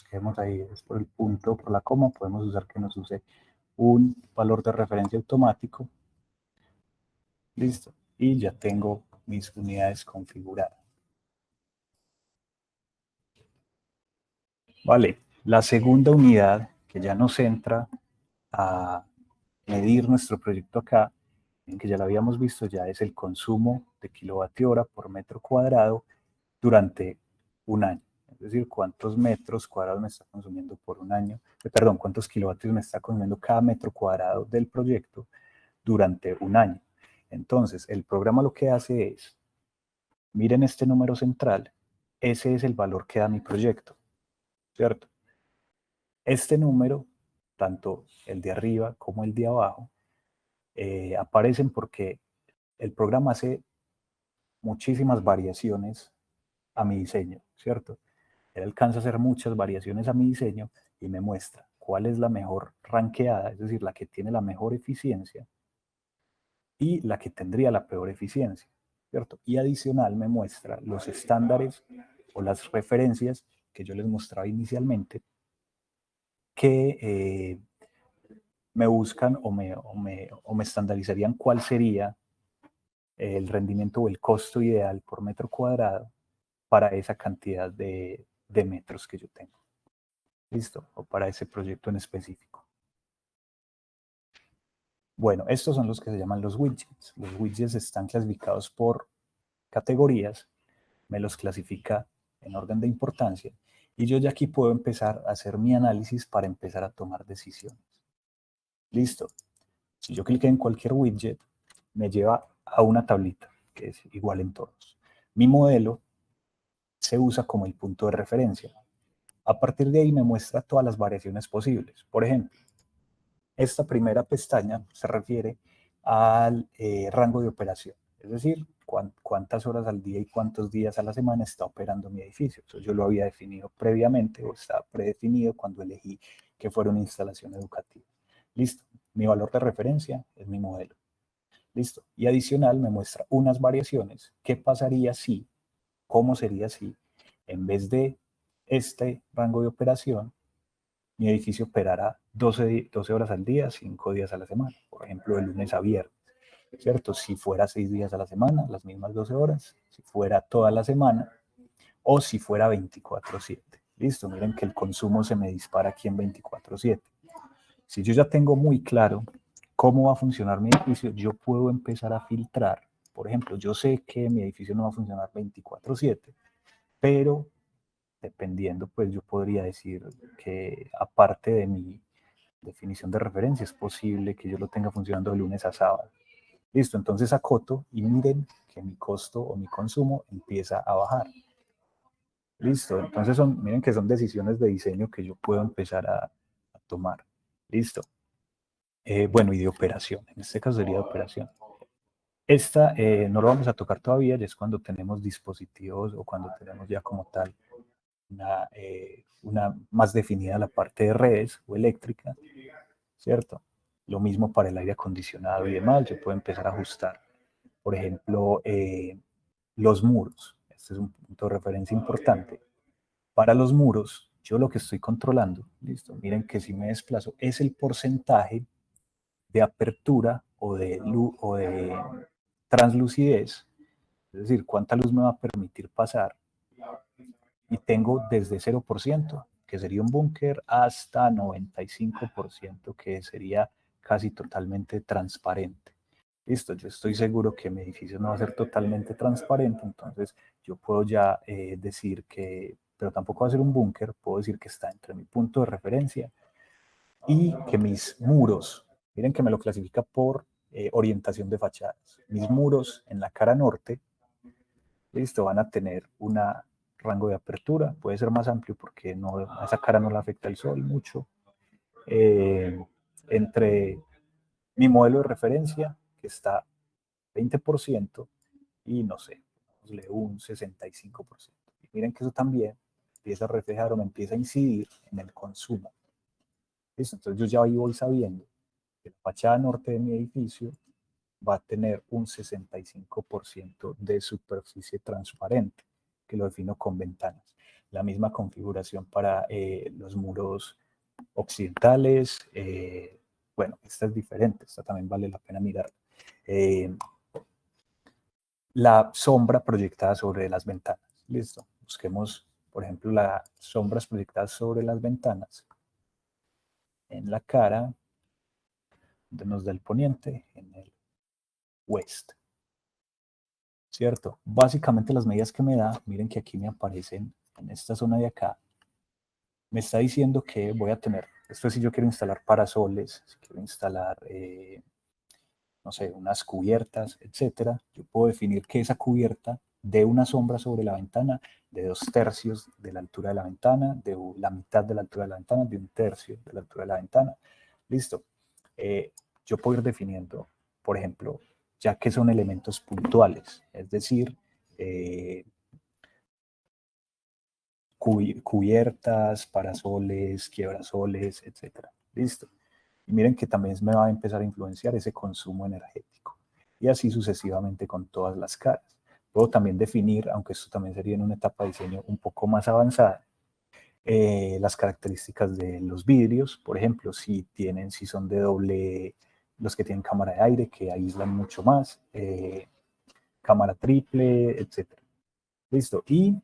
Quedemos ahí, es por el punto, por la coma, podemos usar que nos use un valor de referencia automático. Listo. Y ya tengo mis unidades configuradas. Vale, la segunda unidad que ya nos entra a medir nuestro proyecto acá, en que ya lo habíamos visto, ya es el consumo de kilovatio hora por metro cuadrado durante un año. Es decir, cuántos metros cuadrados me está consumiendo por un año, perdón, cuántos kilovatios me está consumiendo cada metro cuadrado del proyecto durante un año. Entonces, el programa lo que hace es, miren este número central, ese es el valor que da mi proyecto, ¿cierto? Este número, tanto el de arriba como el de abajo, aparecen porque el programa hace muchísimas variaciones a mi diseño, ¿cierto? Él alcanza a hacer muchas variaciones a mi diseño y me muestra cuál es la mejor ranqueada, es decir, la que tiene la mejor eficiencia y la que tendría la peor eficiencia, ¿cierto? Y adicional me muestra los estándares o las referencias que yo les mostraba inicialmente que me buscan o me estandarizarían cuál sería el rendimiento o el costo ideal por metro cuadrado para esa cantidad de metros que yo tengo. ¿Listo? O para ese proyecto en específico. Bueno, estos son los que se llaman los widgets. Los widgets están clasificados por categorías, me los clasifica en orden de importancia y yo ya aquí puedo empezar a hacer mi análisis para empezar a tomar decisiones. Listo. Si yo cliqué en cualquier widget, me lleva a una tablita que es igual en todos. Mi modelo se usa como el punto de referencia. A partir de ahí me muestra todas las variaciones posibles. Por ejemplo, esta primera pestaña se refiere al rango de operación, es decir, cuántas horas al día y cuántos días a la semana está operando mi edificio. Eso yo lo había definido previamente o está predefinido cuando elegí que fuera una instalación educativa. Listo, mi valor de referencia es mi modelo. Listo, y adicional me muestra unas variaciones. ¿Qué pasaría si, cómo sería si, en vez de este rango de operación, mi edificio operará 12 horas al día, 5 días a la semana, por ejemplo, de lunes a viernes, ¿cierto? Si fuera 6 días a la semana, las mismas 12 horas, si fuera toda la semana, o si fuera 24/7. Listo, miren que el consumo se me dispara aquí en 24/7. Si yo ya tengo muy claro ¿Cómo va a funcionar mi edificio? Yo puedo empezar a filtrar. Por ejemplo, yo sé que mi edificio no va a funcionar 24/7, pero dependiendo, pues yo podría decir que aparte de mi definición de referencia, es posible que yo lo tenga funcionando de lunes a sábado. Listo, entonces acoto y miren que mi costo o mi consumo empieza a bajar. Listo, entonces miren que son decisiones de diseño que yo puedo empezar a tomar. Listo. Bueno, y de operación, en este caso sería de operación. Esta no lo vamos a tocar todavía, ya es cuando tenemos dispositivos o cuando tenemos ya como tal una más definida la parte de redes o eléctrica, ¿cierto? Lo mismo para el aire acondicionado y demás, yo puedo empezar a ajustar. Por ejemplo, los muros. Este es un punto de referencia importante. Para los muros, yo lo que estoy controlando, listo, miren que si me desplazo, es el porcentaje de apertura o de translucidez, es decir, cuánta luz me va a permitir pasar. Y tengo desde 0%, que sería un búnker, hasta 95%, que sería casi totalmente transparente. Listo, yo estoy seguro que mi edificio no va a ser totalmente transparente, entonces yo puedo ya decir que, pero tampoco va a ser un búnker, puedo decir que está entre mi punto de referencia y que mis muros, miren que me lo clasifica por orientación de fachadas. Mis muros en la cara norte, listo, van a tener un rango de apertura, puede ser más amplio porque no, a esa cara no le afecta el sol mucho. Entre mi modelo de referencia, que está 20%, y no sé, un 65%. Y miren que eso también empieza a reflejar o me empieza a incidir en el consumo. ¿Listo? Entonces yo ya ahí voy sabiendo que la fachada norte de mi edificio va a tener un 65% de superficie transparente, que lo defino con ventanas. La misma configuración para los muros occidentales. Bueno, esta es diferente, esta también vale la pena mirar. La sombra proyectada sobre las ventanas. Listo. Busquemos, por ejemplo, las sombras proyectadas sobre las ventanas. En la cara, donde nos da el poniente, en el west. ¿Cierto? Básicamente las medidas que me da, miren que aquí me aparecen en esta zona de acá, me está diciendo que voy a tener, esto es si yo quiero instalar parasoles, si quiero instalar, no sé, unas cubiertas, etcétera, yo puedo definir que esa cubierta dé una sombra sobre la ventana de 2/3 de la altura de la ventana, de la mitad de la altura de la ventana, de 1/3 de la altura de la ventana. Listo. Yo puedo ir definiendo, por ejemplo, ya que son elementos puntuales, es decir, cubiertas, parasoles, quiebrasoles, etcétera. Listo. Y miren que también me va a empezar a influenciar ese consumo energético. Y así sucesivamente con todas las caras. Puedo también definir, aunque esto también sería en una etapa de diseño un poco más avanzada, las características de los vidrios, por ejemplo, si son de doble, los que tienen cámara de aire, que aíslan mucho más, cámara triple, etcétera. Listo. Y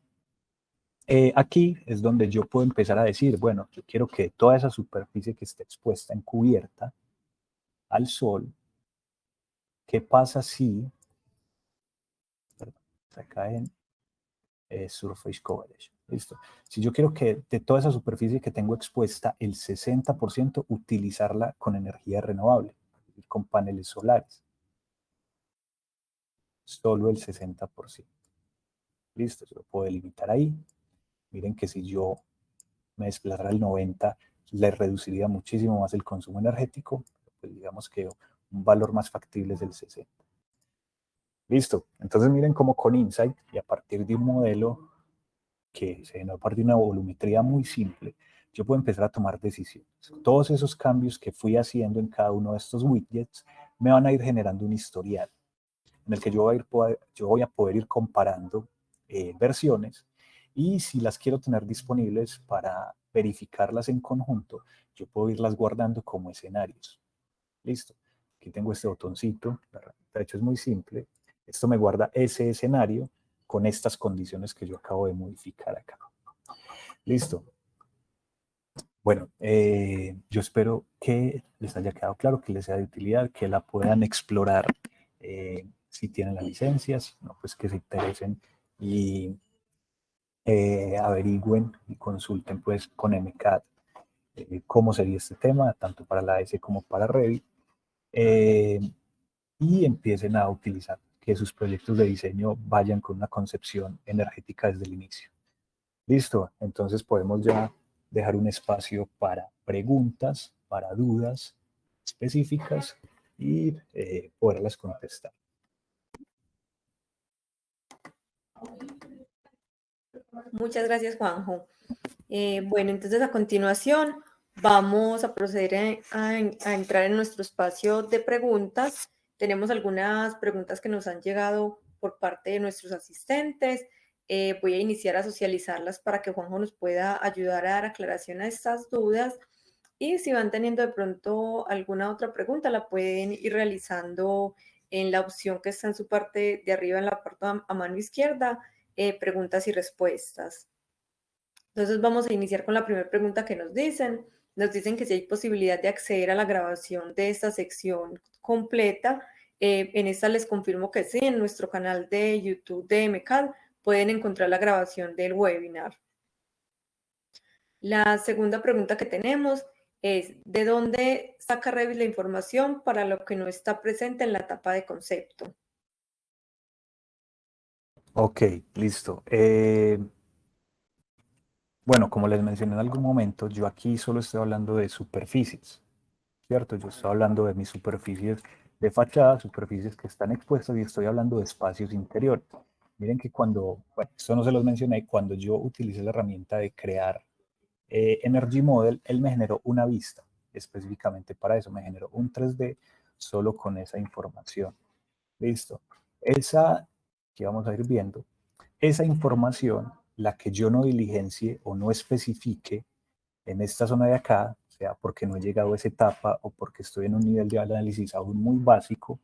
aquí es donde yo puedo empezar a decir, bueno, yo quiero que toda esa superficie que esté expuesta, encubierta al sol, ¿qué pasa si, perdón, acá en Surface Coverage, listo? Si yo quiero que de toda esa superficie que tengo expuesta, el 60% utilizarla con energía renovable, con paneles solares, solo el 60%. Listo, yo lo puedo delimitar ahí. Miren que si yo me desplazara al 90, le reduciría muchísimo más el consumo energético, pues digamos que un valor más factible es el 60. Listo, entonces miren cómo con Insight y a partir de un modelo que se generó a partir de una volumetría muy simple, yo puedo empezar a tomar decisiones. Todos esos cambios que fui haciendo en cada uno de estos widgets me van a ir generando un historial en el que yo voy a poder ir comparando versiones, y si las quiero tener disponibles para verificarlas en conjunto, yo puedo irlas guardando como escenarios. Listo. Aquí tengo este botoncito. De hecho, es muy simple. Esto me guarda ese escenario con estas condiciones que yo acabo de modificar acá. Listo. Bueno, yo espero que les haya quedado claro, que les sea de utilidad, que la puedan explorar si tienen las licencias, no, pues que se interesen y averigüen y consulten pues con MCAT cómo sería este tema, tanto para la AS como para Revit, y empiecen a utilizar, que sus proyectos de diseño vayan con una concepción energética desde el inicio. Listo, entonces podemos ya dejar un espacio para preguntas, para dudas específicas y poderlas contestar. Muchas gracias, Juanjo. Bueno, entonces a continuación vamos a proceder a entrar en nuestro espacio de preguntas. Tenemos algunas preguntas que nos han llegado por parte de nuestros asistentes. Voy a iniciar a socializarlas para que Juanjo nos pueda ayudar a dar aclaración a estas dudas. Y si van teniendo de pronto alguna otra pregunta, la pueden ir realizando en la opción que está en su parte de arriba, en la parte a mano izquierda, preguntas y respuestas. Entonces vamos a iniciar con la primera pregunta que nos dicen. Nos dicen que si hay posibilidad de acceder a la grabación de esta sección completa. En esta les confirmo que sí, en nuestro canal de YouTube de MCAD pueden encontrar la grabación del webinar. La segunda pregunta que tenemos es, ¿de dónde saca Revit la información para lo que no está presente en la etapa de concepto? Ok, listo. Bueno, como les mencioné en algún momento, yo aquí solo estoy hablando de superficies, ¿cierto? Yo estoy hablando de mis superficies de fachada, superficies que están expuestas y estoy hablando de espacios interiores. Miren que cuando, bueno, esto no se los mencioné, cuando yo utilicé la herramienta de crear Energy Model, él me generó una vista específicamente para eso, me generó un 3D solo con esa información. Listo. Esa que vamos a ir viendo, esa información, la que yo no diligencie o no especifique en esta zona de acá, sea porque no he llegado a esa etapa o porque estoy en un nivel de análisis aún muy básico,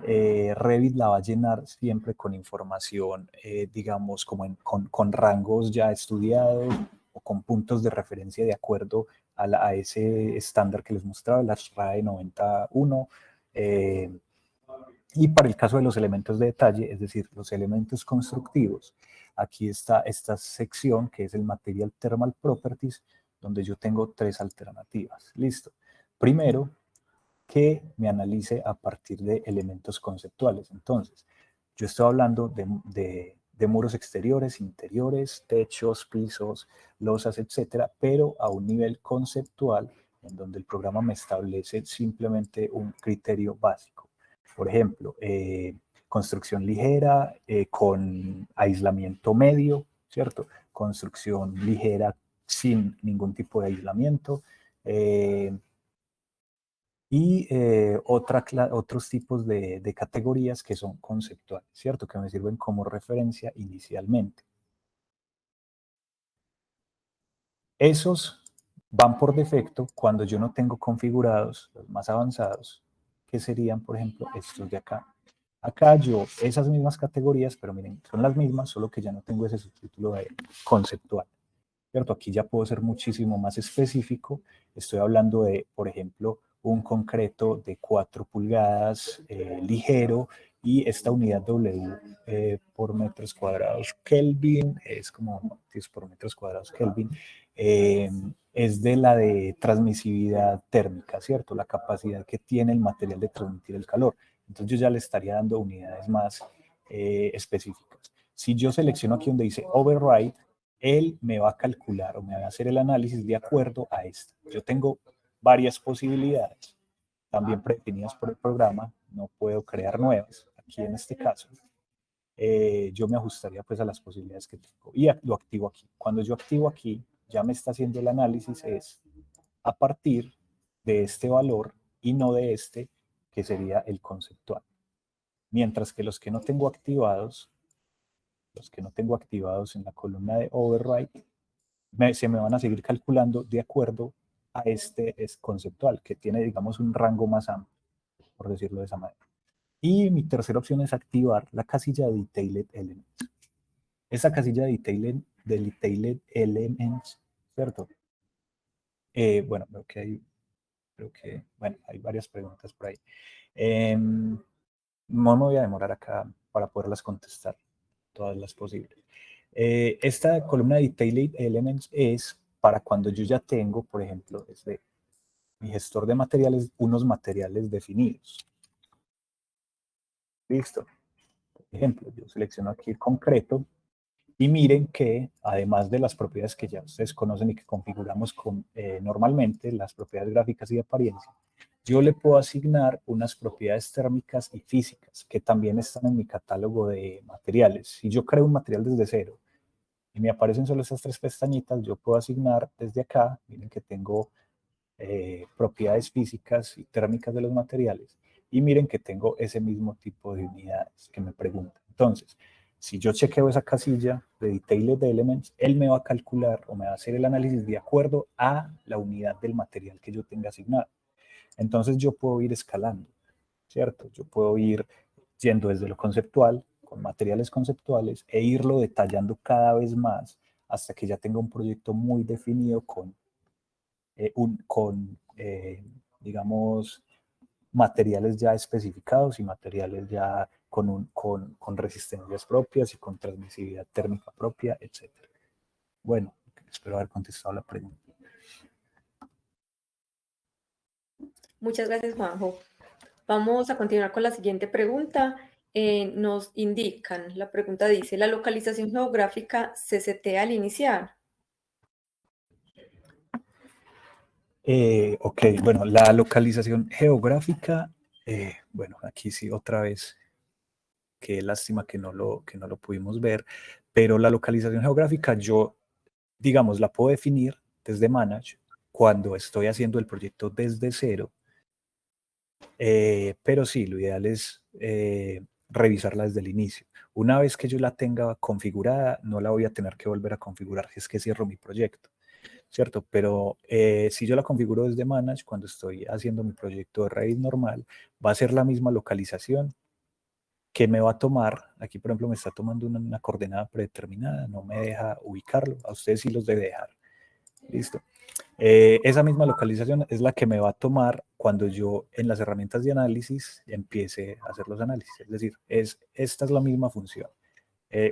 Revit la va a llenar siempre con información, digamos, como con rangos ya estudiados o con puntos de referencia de acuerdo a ese estándar que les mostraba, la RAE 91. Y para el caso de los elementos de detalle, es decir, los elementos constructivos, aquí está esta sección que es el Material Thermal Properties, donde yo tengo tres alternativas. Listo. Primero, que me analice a partir de elementos conceptuales. Entonces, yo estoy hablando de muros exteriores, interiores, techos, pisos, losas, etcétera, pero a un nivel conceptual en donde el programa me establece simplemente un criterio básico. Por ejemplo, construcción ligera con aislamiento medio, ¿cierto? Construcción ligera sin ningún tipo de aislamiento. Y otros tipos de categorías que son conceptuales, ¿cierto? Que me sirven como referencia inicialmente. Esos van por defecto cuando yo no tengo configurados los más avanzados, que serían, por ejemplo, estos de acá. Acá yo, esas mismas categorías, pero miren, son las mismas, solo que ya no tengo ese subtítulo de conceptual, ¿cierto? Aquí ya puedo ser muchísimo más específico. Estoy hablando de, por ejemplo, un concreto de 4 pulgadas ligero y esta unidad W por metros cuadrados Kelvin, es como 10 por metros cuadrados Kelvin, es de la de transmisividad térmica, ¿cierto? La capacidad que tiene el material de transmitir el calor. Entonces yo ya le estaría dando unidades más específicas. Si yo selecciono aquí donde dice Override, él me va a calcular o me va a hacer el análisis de acuerdo a esto. Yo tengo varias posibilidades, también predefinidas por el programa, no puedo crear nuevas. Aquí en este caso, yo me ajustaría pues a las posibilidades que tengo y lo activo aquí. Cuando yo activo aquí, ya me está haciendo el análisis es a partir de este valor y no de este, que sería el conceptual. Mientras que los que no tengo activados en la columna de override, se me van a seguir calculando de acuerdo a este es conceptual, que tiene, digamos, un rango más amplio, por decirlo de esa manera. Y mi tercera opción es activar la casilla de Detailed Elements. Esa casilla de Detailed Elements, ¿cierto? Bueno, bueno, hay varias preguntas por ahí. No me voy a demorar acá para poderlas contestar, todas las posibles. Esta columna de Detailed Elements es para cuando yo ya tengo, por ejemplo, desde mi gestor de materiales, unos materiales definidos. Listo. Por ejemplo, yo selecciono aquí el concreto y miren que además de las propiedades que ya ustedes conocen y que configuramos normalmente, las propiedades gráficas y de apariencia, yo le puedo asignar unas propiedades térmicas y físicas que también están en mi catálogo de materiales. Si yo creo un material desde cero y me aparecen solo esas tres pestañitas, yo puedo asignar desde acá, miren que tengo propiedades físicas y térmicas de los materiales, y miren que tengo ese mismo tipo de unidades que me preguntan. Entonces, si yo chequeo esa casilla de Detailed Elements, él me va a calcular o me va a hacer el análisis de acuerdo a la unidad del material que yo tenga asignado. Entonces yo puedo ir escalando, ¿cierto? Yo puedo ir yendo desde lo conceptual, con materiales conceptuales, e irlo detallando cada vez más hasta que ya tenga un proyecto muy definido con digamos, materiales ya especificados y materiales ya con resistencias propias y con transmisibilidad térmica propia, etc. Bueno, espero haber contestado la pregunta. Muchas gracias, Juanjo. Vamos a continuar con la siguiente pregunta. Nos indican, la pregunta dice, ¿la localización geográfica se setea al iniciar? Ok, bueno, la localización geográfica, bueno, aquí sí otra vez, qué lástima que no lo pudimos ver, pero la localización geográfica yo, digamos, la puedo definir desde Manage cuando estoy haciendo el proyecto desde cero, pero sí, lo ideal es revisarla desde el inicio. Una vez que yo la tenga configurada, no la voy a tener que volver a configurar si es que cierro mi proyecto, ¿cierto? Pero si yo la configuro desde Manage, cuando estoy haciendo mi proyecto de Revit normal, va a ser la misma localización que me va a tomar. Aquí, por ejemplo, me está tomando una coordenada predeterminada, no me deja ubicarlo. A ustedes sí los debe dejar. Listo. Esa misma localización es la que me va a tomar cuando yo en las herramientas de análisis empiece a hacer los análisis. Es decir, esta es la misma función.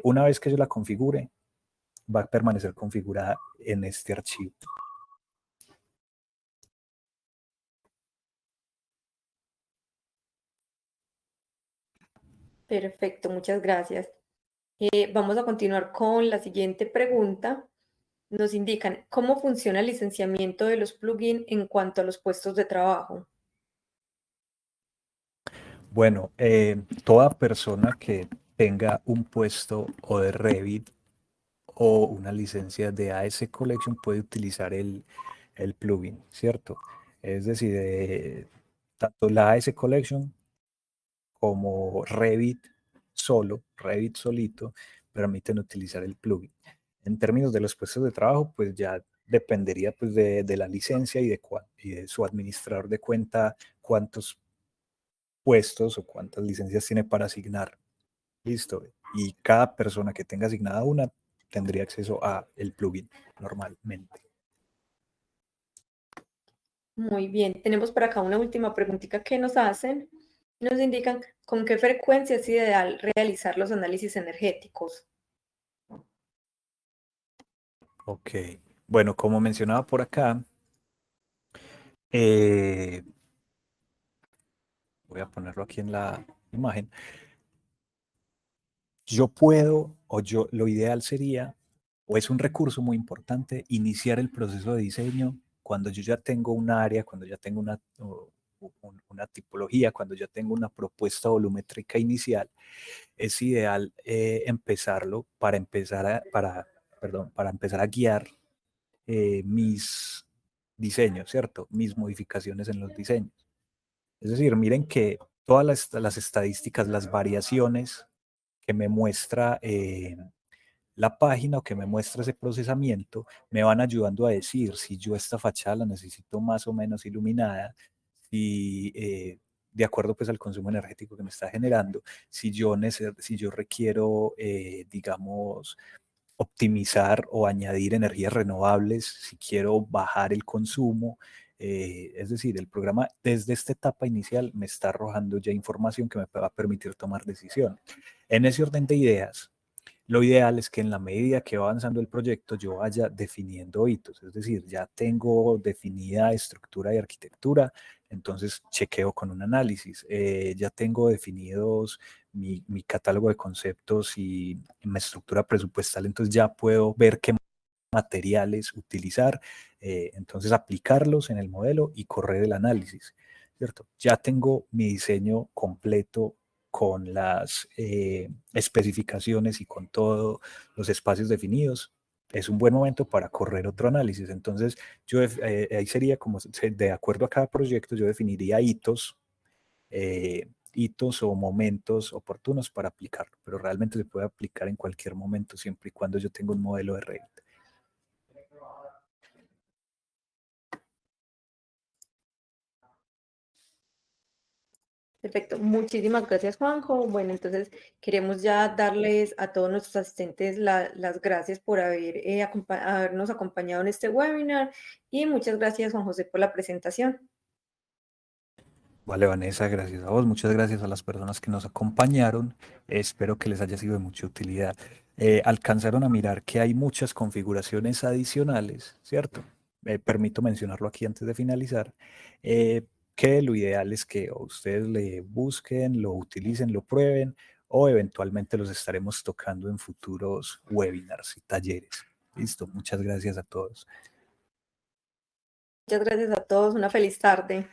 Una vez que yo la configure, va a permanecer configurada en este archivo. Perfecto, muchas gracias. Vamos a continuar con la siguiente pregunta. Nos indican, ¿cómo funciona el licenciamiento de los plugins en cuanto a los puestos de trabajo? Bueno, toda persona que tenga un puesto o de Revit o una licencia de AS Collection puede utilizar el plugin, ¿cierto? Es decir, tanto la AS Collection como Revit Revit solito, permiten utilizar el plugin. En términos de los puestos de trabajo, pues ya dependería pues de la licencia y de su administrador de cuenta cuántos puestos o cuántas licencias tiene para asignar. Listo. Y cada persona que tenga asignada una tendría acceso a el plugin normalmente. Muy bien, tenemos por acá una última preguntita que nos hacen. Nos indican con qué frecuencia es ideal realizar los análisis energéticos. Ok. Bueno, como mencionaba por acá, voy a ponerlo aquí en la imagen. Yo puedo, lo ideal sería, o es un recurso muy importante, iniciar el proceso de diseño cuando yo ya tengo un área, cuando ya tengo una tipología, cuando ya tengo una propuesta volumétrica inicial. Es ideal empezarlo para empezar a guiar mis diseños, ¿cierto? Mis modificaciones en los diseños. Es decir, miren que todas las estadísticas, las variaciones que me muestra la página o que me muestra ese procesamiento, me van ayudando a decir si yo esta fachada la necesito más o menos iluminada, si de acuerdo pues al consumo energético que me está generando, si yo requiero, digamos, optimizar o añadir energías renovables, si quiero bajar el consumo. Es decir, el programa desde esta etapa inicial me está arrojando ya información que me va a permitir tomar decisiones. En ese orden de ideas, lo ideal es que en la medida que va avanzando el proyecto yo vaya definiendo hitos, es decir, ya tengo definida estructura y arquitectura, entonces chequeo con un análisis, ya tengo definidos mi catálogo de conceptos y mi estructura presupuestal, entonces ya puedo ver qué materiales utilizar, entonces aplicarlos en el modelo y correr el análisis, ¿cierto? Ya tengo mi diseño completo con las especificaciones y con todos los espacios definidos. Es un buen momento para correr otro análisis. Entonces, yo ahí sería como, de acuerdo a cada proyecto, yo definiría hitos o momentos oportunos para aplicarlo, pero realmente se puede aplicar en cualquier momento, siempre y cuando yo tenga un modelo de Revit. Perfecto, muchísimas gracias, Juanjo. Bueno, entonces queremos ya darles a todos nuestros asistentes las gracias por habernos acompañado en este webinar y muchas gracias, Juan José, por la presentación. Vale, Vanessa, gracias a vos. Muchas gracias a las personas que nos acompañaron. Espero que les haya sido de mucha utilidad. Alcanzaron a mirar que hay muchas configuraciones adicionales, ¿cierto? Permito mencionarlo aquí antes de finalizar, que lo ideal es que ustedes le busquen, lo utilicen, lo prueben o eventualmente los estaremos tocando en futuros webinars y talleres. Listo, muchas gracias a todos. Muchas gracias a todos, una feliz tarde.